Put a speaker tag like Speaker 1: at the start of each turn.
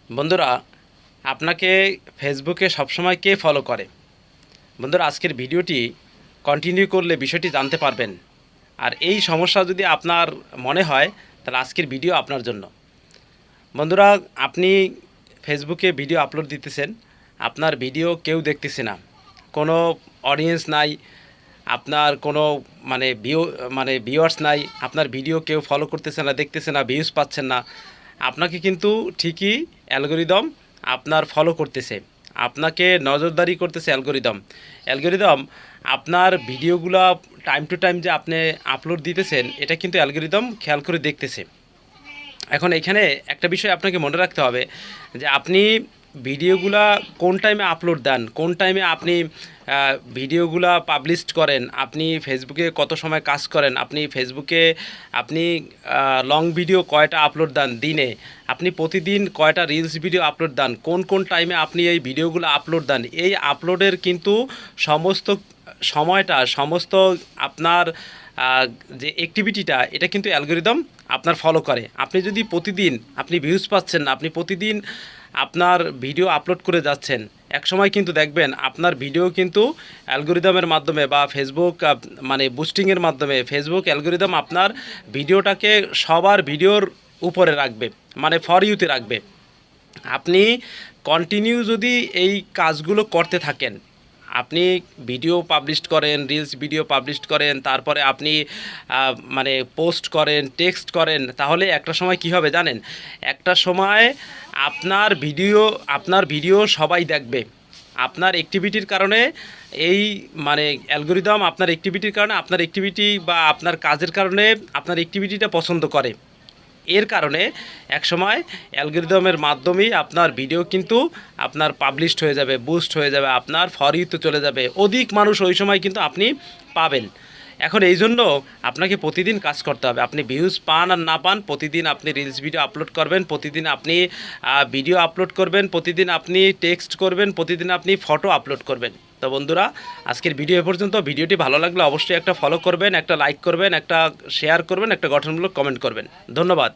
Speaker 1: বন্ধুরা, আপনাকে ফেসবুকে সবসময় কে ফলো করে? বন্ধুরা, আজকের ভিডিওটি কন্টিনিউ করলে বিষয়টি জানতে পারবেন। আর এই সমস্যা যদি আপনার মনে হয়, তাহলে আজকের ভিডিও আপনার জন্য। বন্ধুরা, আপনি ফেসবুকে ভিডিও আপলোড দিতেছেন, আপনার ভিডিও কেউ দেখতেছে না, কোনো অডিয়েন্স নাই, আপনার কোনো ভিউয়ার্স নাই, আপনার ভিডিও কেউ ফলো করতেছে না, দেখতেছে না, ভিউজ পাচ্ছেন না। আপনাকে কিন্তু ঠিকই অ্যালগরিদম আপনার ফলো করতেছে, আপনাকে নজরদারি করতেছে অ্যালগরিদম আপনার ভিডিওগুলো টাইম টু টাইম যে আপনি আপলোড দিতেছেন, এটা কিন্তু অ্যালগরিদম খেয়াল করে দেখতেছে। এখন এখানে একটা বিষয় আপনাকে মনে রাখতে হবে যে আপনি ভিডিওগুলা কোন টাইমে আপলোড দেন, কোন টাইমে আপনি ভিডিওগুলা পাবলিশ করেন, আপনি ফেসবুকে কত সময় কাজ করেন, আপনি লং ভিডিও কয়টা আপলোড দেন দিনে, আপনি প্রতিদিন কয়টা রিলস ভিডিও আপলোড দেন, কোন কোন টাইমে আপনি এই ভিডিওগুলো আপলোড দেন, এই আপলোডের কিন্তু সমস্ত সমস্ত আপনার যে অ্যাক্টিভিটিটা, এটা কিন্তু অ্যালগরিদম আপনার ফলো করে। আপনি যদি প্রতিদিন আপনি ভিউজ পাচ্ছেন না, আপনি প্রতিদিন আপনার ভিডিও আপলোড করে যাচ্ছেন, এক সময় কিন্তু দেখবেন আপনার ভিডিও কিন্তু অ্যালগরিদমের মাধ্যমে বা ফেসবুক বুস্টিংয়ের মাধ্যমে ফেসবুক অ্যালগরিদম আপনার ভিডিওটাকে সবার ভিডিওর উপরে রাখবে, ফর ইউতে রাখবে। আপনি কন্টিনিউ যদি এই কাজগুলো করতে থাকেন, আপনি ভিডিও পাবলিশ করেন, রিলস ভিডিও পাবলিশ করেন, তারপরে আপনি পোস্ট করেন, টেক্সট করেন, তাহলে একটা সময় কি হবে জানেন? একটা সময় আপনার ভিডিও সবাই দেখবে। আপনার অ্যাক্টিভিটির কারণে এই অ্যালগরিদম আপনার অ্যাক্টিভিটির কারণে, আপনার অ্যাক্টিভিটি বা আপনার কাজের কারণে আপনার অ্যাক্টিভিটিটা পছন্দ করে। এর কারণে একসময় অ্যালগরিদমের মাধ্যমেই আপনার ভিডিও কিন্তু আপনার পাবলিশড হয়ে যাবে, বুস্ট হয়ে যাবে, আপনার ফর ইউতে চলে যাবে, অধিক মানুষ ওই সময় কিন্তু আপনি পাবেন। এখন এই জন্য আপনাকে প্রতিদিন কাজ করতে হবে। আপনি ভিউজ পান আর না পান, প্রতিদিন আপনি রিলস ভিডিও আপলোড করবেন, প্রতিদিন আপনি ভিডিও আপলোড করবেন, প্রতিদিন আপনি টেক্সট করবেন, প্রতিদিন আপনি ফটো আপলোড করবেন। তো বন্ধুরা, আজকের ভিডিও এ পর্যন্ত। ভিডিওটি ভালো লাগলে অবশ্যই একটা ফলো করবেন, একটা লাইক করবেন, একটা শেয়ার করবেন, একটা গঠনমূলক কমেন্ট করবেন। ধন্যবাদ।